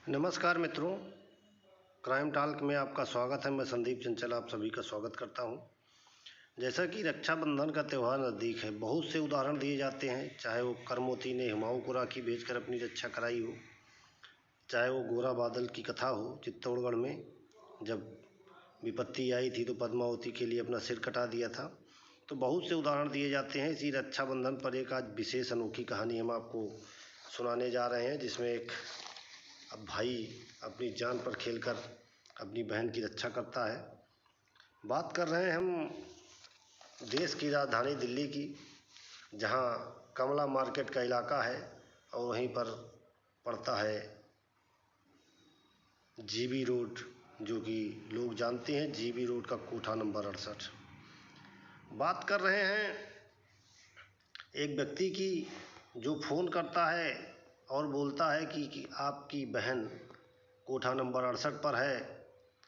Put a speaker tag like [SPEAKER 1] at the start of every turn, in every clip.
[SPEAKER 1] नमस्कार मित्रों, crime talk में आपका स्वागत है। मैं संदीप चंचल आप सभी का स्वागत करता हूं। जैसा कि रक्षाबंधन का त्यौहार नज़दीक है, बहुत से उदाहरण दिए जाते हैं। चाहे वो करमोती ने हुमायूं को राखी भेजकर अपनी रक्षा कराई हो, चाहे वो गोरा बादल की कथा हो चित्तौड़गढ़ में जब विपत्ति आई थी तो पद्मावती के लिए अपना सिर कटा दिया था। तो बहुत से उदाहरण दिए जाते हैं। इसी रक्षाबंधन पर एक आज विशेष अनोखी कहानी हम आपको सुनाने जा रहे हैं, जिसमें एक भाई अपनी जान पर खेलकर अपनी बहन की रक्षा करता है। बात कर रहे हैं हम देश की राजधानी दिल्ली की, जहां कमला मार्केट का इलाका है और वहीं पर पड़ता है जीबी रोड, जो कि लोग जानते हैं जीबी रोड का कोठा नंबर 68। बात कर रहे हैं एक व्यक्ति की जो फ़ोन करता है और बोलता है कि आपकी बहन कोठा नंबर 68 पर है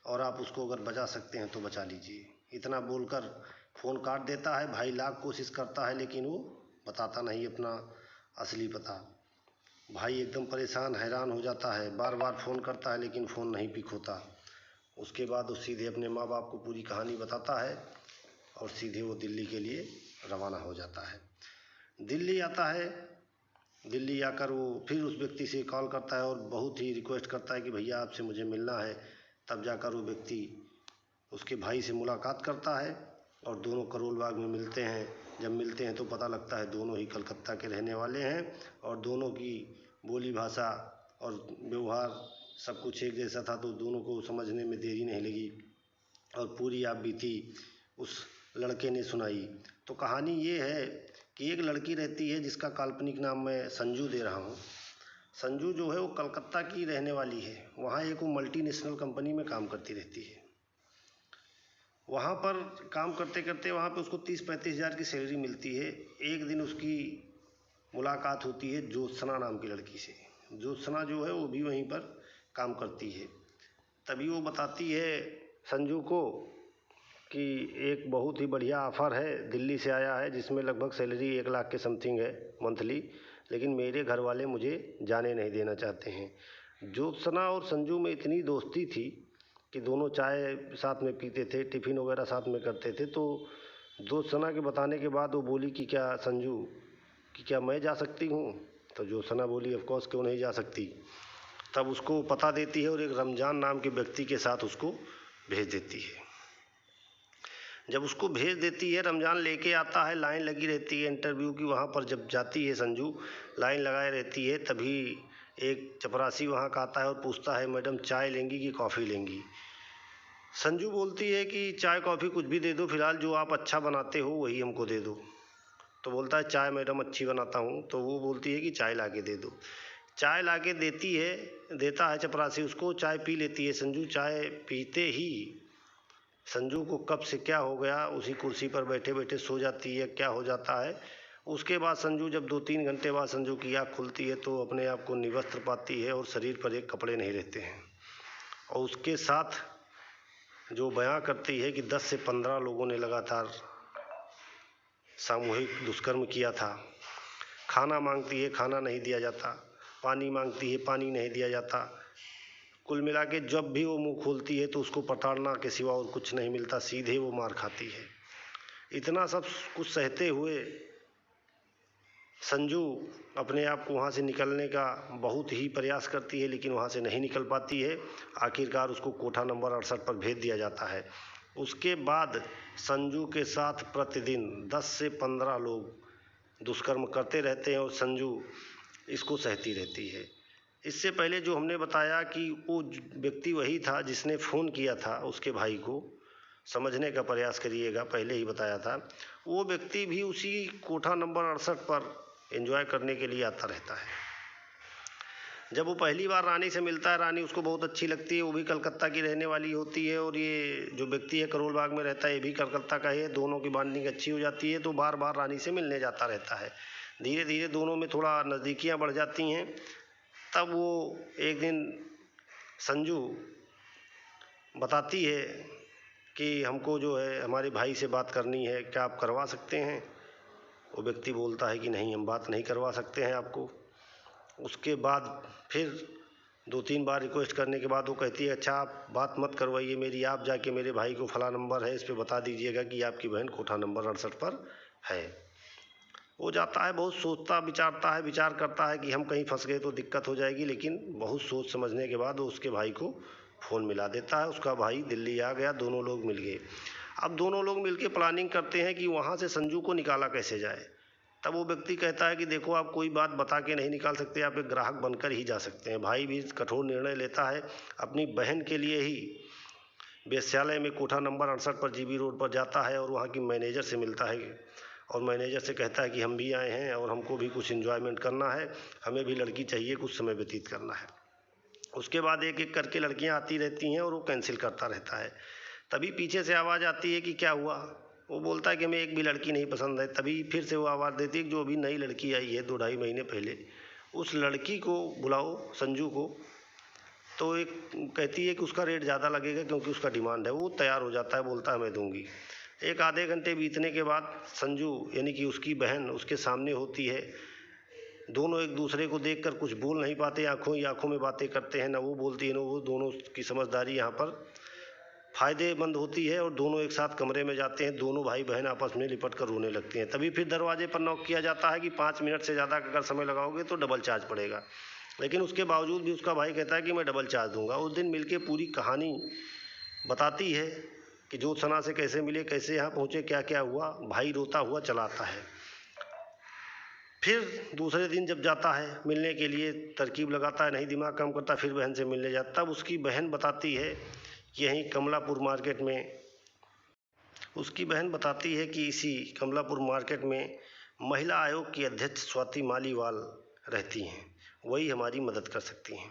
[SPEAKER 1] और आप उसको अगर बचा सकते हैं तो बचा लीजिए। इतना बोलकर फ़ोन काट देता है। भाई लाख कोशिश करता है लेकिन वो बताता नहीं अपना असली पता। भाई एकदम परेशान हैरान हो जाता है, बार बार फ़ोन करता है लेकिन फ़ोन नहीं पिक होता। उसके बाद वो सीधे अपने माँ बाप को पूरी कहानी बताता है और सीधे वो दिल्ली के लिए रवाना हो जाता है। दिल्ली आता है। दिल्ली आकर वो फिर उस व्यक्ति से कॉल करता है और बहुत ही रिक्वेस्ट करता है कि भैया आपसे मुझे मिलना है। तब जाकर वो व्यक्ति उसके भाई से मुलाकात करता है और दोनों करोल बाग में मिलते हैं। जब मिलते हैं तो पता लगता है दोनों ही कलकत्ता के रहने वाले हैं और दोनों की बोली भाषा और व्यवहार सब कुछ एक जैसा था, तो दोनों को समझने में देरी नहीं लगी और पूरी आप बीती उस लड़के ने सुनाई। तो कहानी ये है कि एक लड़की रहती है जिसका काल्पनिक नाम मैं संजू दे रहा हूँ। संजू जो है वो कलकत्ता की रहने वाली है। वहाँ एक वो मल्टीनेशनल कंपनी में काम करती रहती है। वहाँ पर काम करते करते वहाँ पे उसको 30-35 हज़ार की सैलरी मिलती है। एक दिन उसकी मुलाकात होती है ज्योत्सना नाम की लड़की से। ज्योत्सना जो है वो भी वहीं पर काम करती है। तभी वो बताती है संजू को कि एक बहुत ही बढ़िया ऑफ़र है, दिल्ली से आया है, जिसमें लगभग सैलरी 1 लाख के समथिंग है मंथली, लेकिन मेरे घर वाले मुझे जाने नहीं देना चाहते हैं। ज्योत्सना और संजू में इतनी दोस्ती थी कि दोनों चाय साथ में पीते थे, टिफ़िन वगैरह साथ में करते थे। तो ज्योत्सना के बताने के बाद वो बोली कि क्या संजू कि क्या मैं जा सकती हूँ? तो ज्योत्सना बोली ऑफ कोर्स क्यों नहीं जा सकती। तब उसको पता देती है और एक रमज़ान नाम के व्यक्ति के साथ उसको भेज देती है। जब उसको भेज देती है, रमज़ान लेके आता है, लाइन लगी रहती है इंटरव्यू की। वहाँ पर जब जाती है संजू, लाइन लगाए रहती है, तभी एक चपरासी वहाँ का आता है और पूछता है मैडम चाय लेंगी कि कॉफ़ी लेंगी? संजू बोलती है कि चाय कॉफ़ी कुछ भी दे दो, फ़िलहाल जो आप अच्छा बनाते हो वही हमको दे दो। तो बोलता है चाय मैडम अच्छी बनाता हूँ। तो वो बोलती है कि चाय ला के दे दो। चाय ला के देता है चपरासी उसको। चाय पी लेती है संजू। चाय पीते ही संजू को कब से क्या हो गया, उसी कुर्सी पर बैठे बैठे सो जाती है, क्या हो जाता है। उसके बाद संजू जब 2-3 घंटे बाद संजू की आँख खुलती है तो अपने आप को निवस्त्र पाती है और शरीर पर एक कपड़े नहीं रहते हैं। और उसके साथ जो बयां करती है कि 10 से 15 लोगों ने लगातार सामूहिक दुष्कर्म किया था। खाना मांगती है, खाना नहीं दिया जाता। पानी मांगती है, पानी नहीं दिया जाता। कुल मिला के जब भी वो मुंह खोलती है तो उसको प्रताड़ना के सिवा और कुछ नहीं मिलता, सीधे वो मार खाती है। इतना सब कुछ सहते हुए संजू अपने आप को वहाँ से निकलने का बहुत ही प्रयास करती है, लेकिन वहाँ से नहीं निकल पाती है। आखिरकार उसको कोठा नंबर 68 पर भेज दिया जाता है। उसके बाद संजू के साथ प्रतिदिन 10 से 15 लोग दुष्कर्म करते रहते हैं और संजू इसको सहती रहती है। इससे पहले जो हमने बताया कि वो व्यक्ति वही था जिसने फ़ोन किया था उसके भाई को, समझने का प्रयास करिएगा, पहले ही बताया था। वो व्यक्ति भी उसी कोठा नंबर 68 पर एंजॉय करने के लिए आता रहता है। जब वो पहली बार रानी से मिलता है, रानी उसको बहुत अच्छी लगती है। वो भी कलकत्ता की रहने वाली होती है और ये जो व्यक्ति है करोल बाग में रहता है, ये भी कलकत्ता का है। दोनों की बॉन्डिंग अच्छी हो जाती है तो बार बार रानी से मिलने जाता रहता है। धीरे धीरे दोनों में थोड़ा नज़दीकियाँ बढ़ जाती हैं। तब वो एक दिन संजू बताती है कि हमको जो है हमारे भाई से बात करनी है, क्या आप करवा सकते हैं? वो व्यक्ति बोलता है कि नहीं, हम बात नहीं करवा सकते हैं आपको। उसके बाद फिर 2-3 बार रिक्वेस्ट करने के बाद वो कहती है अच्छा आप बात मत करवाइए मेरी, आप जाके मेरे भाई को फला नंबर है इस पर बता दीजिएगा कि आपकी बहन कोठा नंबर 68 पर है। वो जाता है, बहुत सोचता विचारता है, विचार करता है कि हम कहीं फंस गए तो दिक्कत हो जाएगी, लेकिन बहुत सोच समझने के बाद वो उसके भाई को फ़ोन मिला देता है। उसका भाई दिल्ली आ गया, दोनों लोग मिल गए। अब दोनों लोग मिलकर प्लानिंग करते हैं कि वहाँ से संजू को निकाला कैसे जाए। तब वो व्यक्ति कहता है कि देखो आप कोई बात बता के नहीं निकाल सकते, आप एक ग्राहक बनकर ही जा सकते हैं। भाई भी कठोर निर्णय लेता है, अपनी बहन के लिए ही वेश्यालय में कोठा नंबर 68 पर जीबी रोड पर जाता है और वहाँ की मैनेजर से मिलता है और मैनेजर से कहता है कि हम भी आए हैं और हमको भी कुछ एंजॉयमेंट करना है, हमें भी लड़की चाहिए, कुछ समय व्यतीत करना है। उसके बाद एक एक करके लड़कियां आती रहती हैं और वो कैंसिल करता रहता है। तभी पीछे से आवाज़ आती है कि क्या हुआ। वो बोलता है कि हमें एक भी लड़की नहीं पसंद है। तभी फिर से वो आवाज़ देती है कि जो अभी नई लड़की आई है 2-2.5 महीने पहले, उस लड़की को बुलाओ, संजू को। तो एक कहती है कि उसका रेट ज़्यादा लगेगा क्योंकि उसका डिमांड है। वो तैयार हो जाता है, बोलता है मैं दूंगी। एक आधे घंटे बीतने के बाद संजू यानी कि उसकी बहन उसके सामने होती है। दोनों एक दूसरे को देखकर कुछ बोल नहीं पाते, आंखों ही आंखों में बातें करते हैं, ना वो बोलती है ना वो। दोनों की समझदारी यहाँ पर फ़ायदेमंद होती है और दोनों एक साथ कमरे में जाते हैं। दोनों भाई बहन आपस में लिपट कर रोने लगते हैं। तभी फिर दरवाजे पर नॉक किया जाता है कि 5 मिनट से ज़्यादा अगर समय लगाओगे तो डबल चार्ज पड़ेगा। लेकिन उसके बावजूद भी उसका भाई कहता है कि मैं डबल चार्ज दूंगा। उस दिन मिलके पूरी कहानी बताती है कि ज्योत्सना से कैसे मिले, कैसे यहाँ पहुँचे, क्या क्या हुआ। भाई रोता हुआ चला आता है। फिर दूसरे दिन जब जाता है मिलने के लिए, तरकीब लगाता है, नहीं दिमाग काम करता, फिर बहन से मिलने जाता। तब उसकी बहन बताती है कि यहीं कमलापुर मार्केट में, उसकी बहन बताती है कि इसी कमलापुर मार्केट में महिला आयोग की अध्यक्ष स्वाति मालीवाल रहती हैं, वही हमारी मदद कर सकती हैं।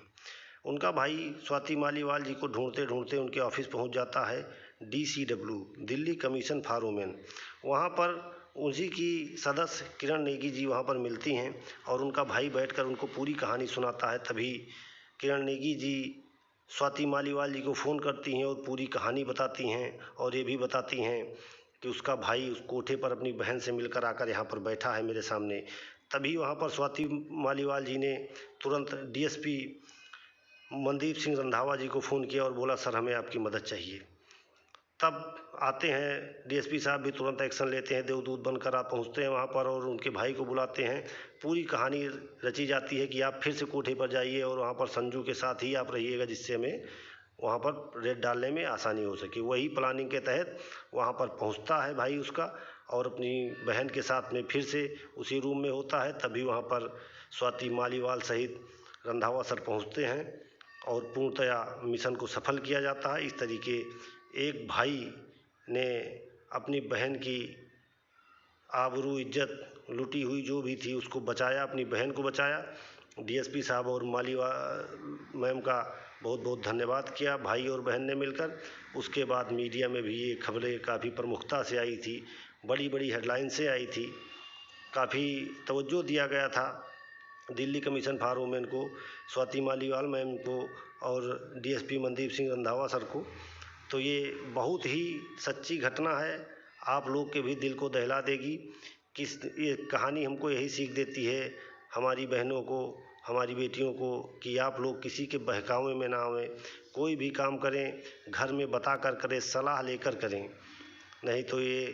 [SPEAKER 1] उनका भाई स्वाति मालीवाल जी को ढूंढते ढूंढते उनके ऑफिस पहुंच जाता है, DCW, Delhi commission for women. वहाँ पर उसी की सदस्य किरण नेगी जी वहाँ पर मिलती हैं और उनका भाई बैठकर उनको पूरी कहानी सुनाता है। तभी किरण नेगी जी स्वाति मालीवाल जी को फ़ोन करती हैं और पूरी कहानी बताती हैं और ये भी बताती हैं कि उसका भाई उस कोठे पर अपनी बहन से मिलकर आकर यहाँ पर बैठा है मेरे सामने। तभी वहाँ पर स्वाति मालीवाल जी ने तुरंत DSP मनदीप सिंह रंधावा जी को फ़ोन किया और बोला सर हमें आपकी मदद चाहिए। तब आते हैं DSP साहब भी तुरंत एक्शन लेते हैं, देवदूत बनकर आप पहुंचते हैं वहां पर और उनके भाई को बुलाते हैं। पूरी कहानी रची जाती है कि आप फिर से कोठे पर जाइए और वहां पर संजू के साथ ही आप रहिएगा, जिससे हमें वहां पर रेड डालने में आसानी हो सके। वही प्लानिंग के तहत वहां पर पहुंचता है भाई उसका और अपनी बहन के साथ में फिर से उसी रूम में होता है। तभी वहाँ पर स्वाति मालीवाल सहित रंधावा सर पहुँचते हैं और पूर्णतया मिशन को सफल किया जाता है। इस तरीके एक भाई ने अपनी बहन की आबरू इज्जत लुटी हुई जो भी थी उसको बचाया, अपनी बहन को बचाया। DSP साहब और मालीवाल मैम का बहुत बहुत धन्यवाद किया भाई और बहन ने मिलकर। उसके बाद मीडिया में भी ये खबरें काफ़ी प्रमुखता से आई थी, बड़ी बड़ी हेडलाइन से आई थी, काफ़ी तवज्जो दिया गया था दिल्ली कमीशन फॉर वुमेन को, स्वाति मालीवाल मैम को और DSP मनदीप सिंह रंधावा सर को। तो ये बहुत ही सच्ची घटना है, आप लोग के भी दिल को दहला देगी। ये कहानी हमको यही सीख देती है, हमारी बहनों को, हमारी बेटियों को, कि आप लोग किसी के बहकावे में ना आवें। कोई भी काम करें घर में बता कर करें, सलाह लेकर करें, नहीं तो ये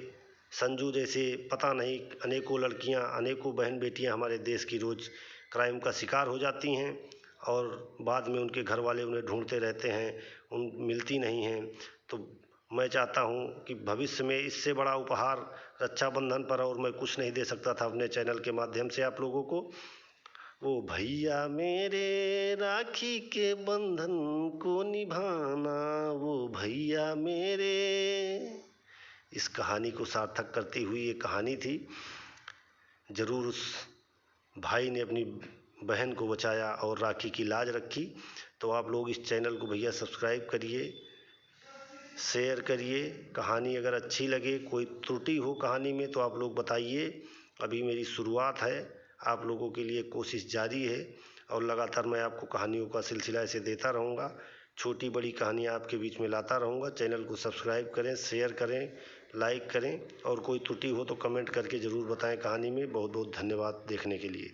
[SPEAKER 1] संजू जैसे पता नहीं अनेकों लड़कियां, अनेकों बहन बेटियां हमारे देश की रोज़ क्राइम का शिकार हो जाती हैं और बाद में उनके घर वाले उन्हें ढूंढते रहते हैं, उन मिलती नहीं हैं। तो मैं चाहता हूं कि भविष्य में इससे बड़ा उपहार रक्षाबंधन पर और मैं कुछ नहीं दे सकता था अपने चैनल के माध्यम से आप लोगों को। वो भैया मेरे राखी के बंधन को निभाना, वो भैया मेरे, इस कहानी को सार्थक करती हुई ये कहानी थी। ज़रूर उस भाई ने अपनी बहन को बचाया और राखी की लाज रखी। तो आप लोग इस चैनल को भैया सब्सक्राइब करिए, शेयर करिए। कहानी अगर अच्छी लगे, कोई त्रुटि हो कहानी में तो आप लोग बताइए। अभी मेरी शुरुआत है, आप लोगों के लिए कोशिश जारी है और लगातार मैं आपको कहानियों का सिलसिला ऐसे देता रहूँगा, छोटी बड़ी कहानियाँ आपके बीच में लाता रहूँगा। चैनल को सब्सक्राइब करें, शेयर करें, लाइक करें और कोई त्रुटि हो तो कमेंट करके ज़रूर बताएं कहानी में। बहुत बहुत धन्यवाद देखने के लिए।